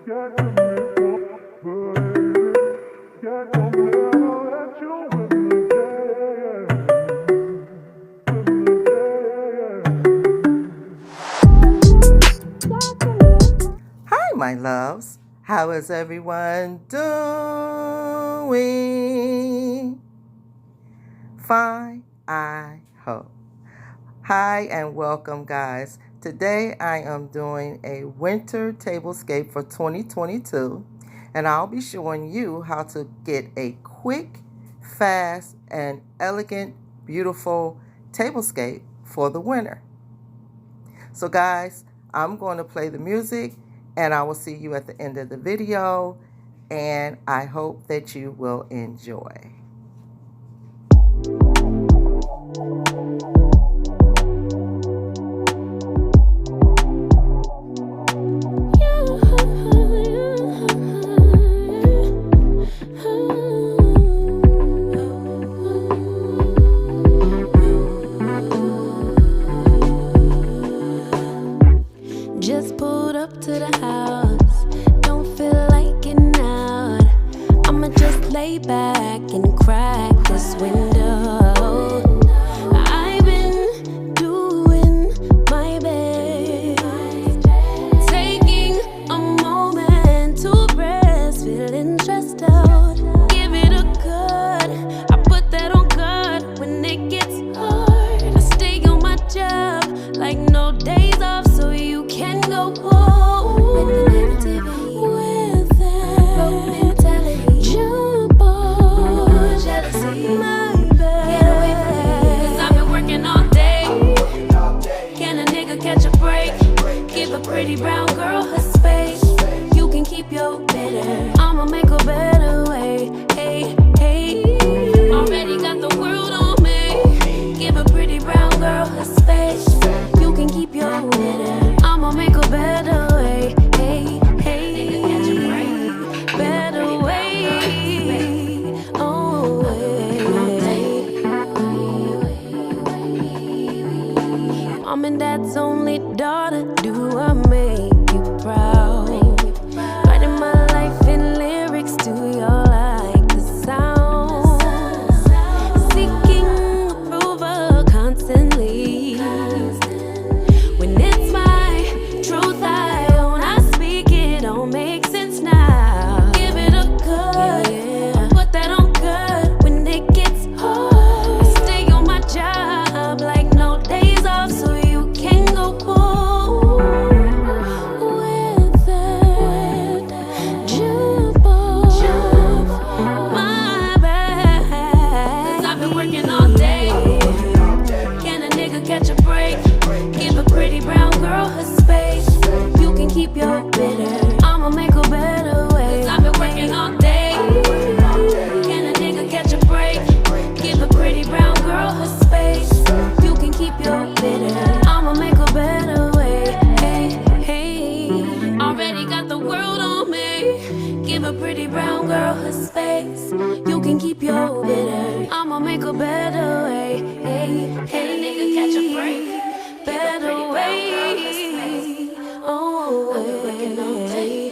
Hi, my loves. How is everyone doing? Fine, I hope. Hi and welcome, guys. Today I am doing a winter tablescape for 2022, and I'll be showing you how to get a quick, fast, and elegant, beautiful tablescape for the winter. So guys, I'm going to play the music and I will see you at the end of the video, and I hope that you will enjoy. Just pulled up to the house, don't feel like getting out. I'ma just lay back and crack this window. I've been doing my best, taking a moment to rest, feeling stressed out. Give it a good, I put that on guard when it gets hard. I stay on my job like no days off, so you can go home with the negativity, with that broke mentality. Jump on jealousy, my bad. Get away from me, 'cause I've been working all day. Can a nigga catch a break? Give a pretty brown girl her space. You can keep your bitter, I'ma make a better way. Hey, hey, already got the world on me. Give a pretty brown girl her space. You can keep your bitter, I'ma make a better way. Hey, hey, better way. Oh, Mom and Dad's only daughter, do I make you proud? Writing my life in lyrics, do you like the sound? Seeking approval constantly. When it's my truth I own, I speak it, don't make sense now. Give it a good, put that on good when it gets hard. I stay on my job like no days off, so you can go home with that. Jump on, my bad, 'cause I've been working all day. Can a nigga catch a break? Give a pretty brown girl her space. You can keep your bitter, I'ma make a better way. 'Cause I've been working all day. Can a nigga catch a break? Give a pretty brown girl her space. You can keep your bitter, I'ma make a better way. Hey, hey, already got the world on me. Give a pretty brown girl her space. You can keep your bitter, I'ma make a better way. Hey, hey, nigga catch a break. Better way. Oh, hey.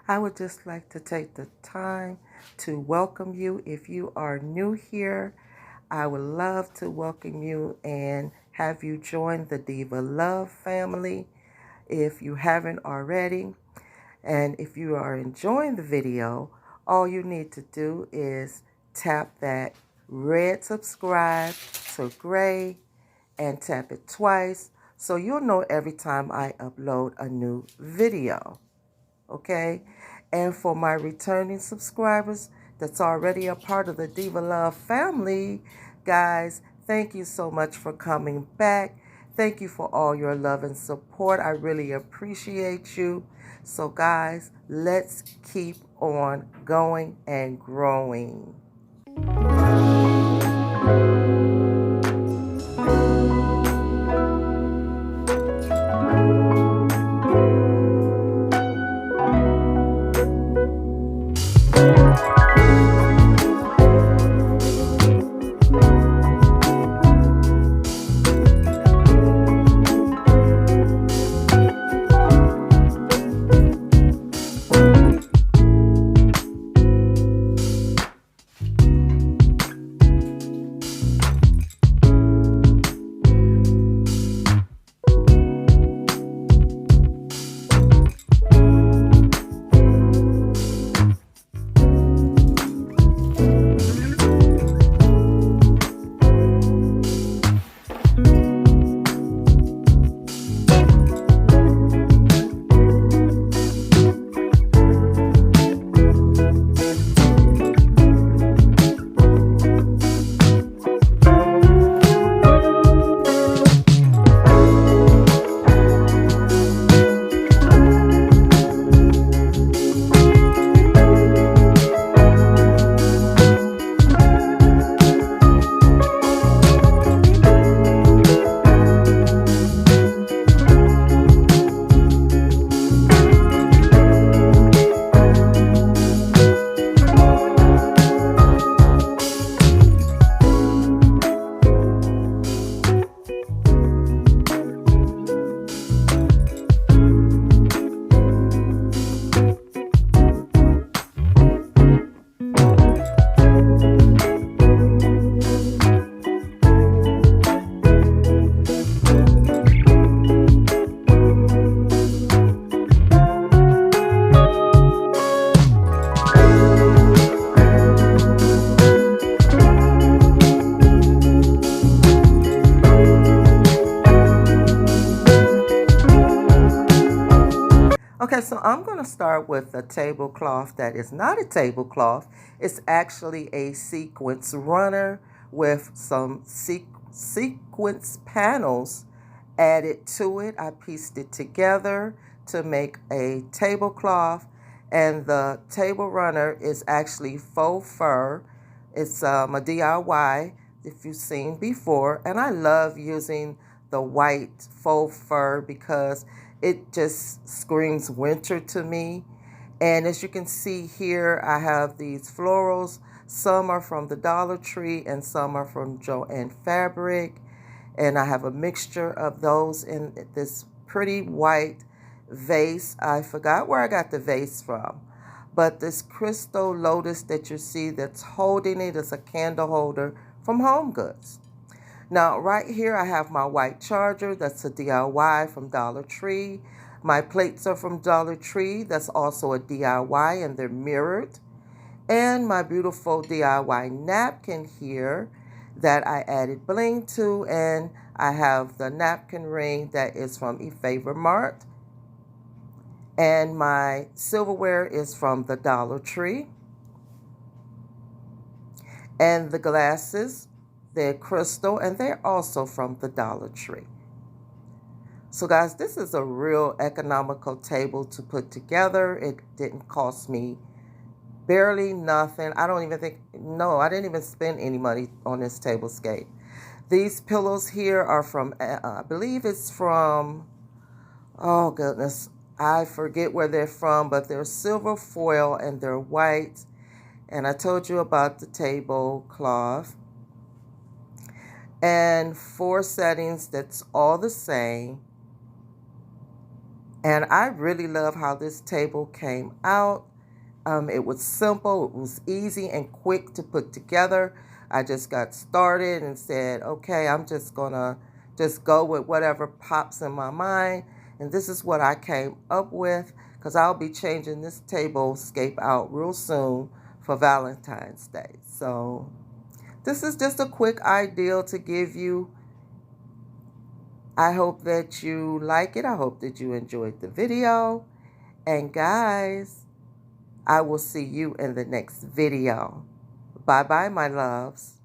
I would just like to take the time to welcome you. If you are new here, I would love to welcome you and have you join the Diva Love family if you haven't already. And if you are enjoying the video, all you need to do is tap that red subscribe to gray and tap it twice so you'll know every time I upload a new video. Okay? And for my returning subscribers that's already a part of the Diva Love family, guys, thank you so much for coming back. Thank you for all your love and support. I really appreciate you. So guys, let's keep on going and growing. Okay, so I'm going to start with a tablecloth that is not a tablecloth. It's actually a sequence runner with some sequence panels added to it. I pieced it together to make a tablecloth, and the table runner is actually faux fur. It's a DIY if you've seen before, and I love using the white faux fur because it just screams winter to me. And as you can see here, I have these florals. Some are from the Dollar Tree and some are from Joann Fabric. And I have a mixture of those in this pretty white vase. I forgot where I got the vase from, but this crystal lotus that you see that's holding it is a candle holder from Home Goods. Now, right here, I have my white charger. That's a DIY from Dollar Tree. My plates are from Dollar Tree. That's also a DIY, and they're mirrored. And my beautiful DIY napkin here that I added bling to. And I have the napkin ring that is from eFavor Mart. And my silverware is from the Dollar Tree. And the glasses, they're crystal, and they're also from the Dollar Tree. So guys, this is a real economical table to put together. It didn't cost me barely nothing. I didn't even spend any money on this tablescape. These pillows here are from, I believe it's from, oh goodness, I forget where they're from, but they're silver foil and they're white. And I told you about the tablecloth. And 4 settings, that's all the same. And I really love how this table came out. It was simple, it was easy and quick to put together. I just got started and said, okay, I'm just gonna go with whatever pops in my mind. And this is what I came up with, because I'll be changing this tablescape out real soon for Valentine's Day. So this is just a quick idea to give you. I hope that you like it. I hope that you enjoyed the video. And guys, I will see you in the next video. Bye-bye, my loves.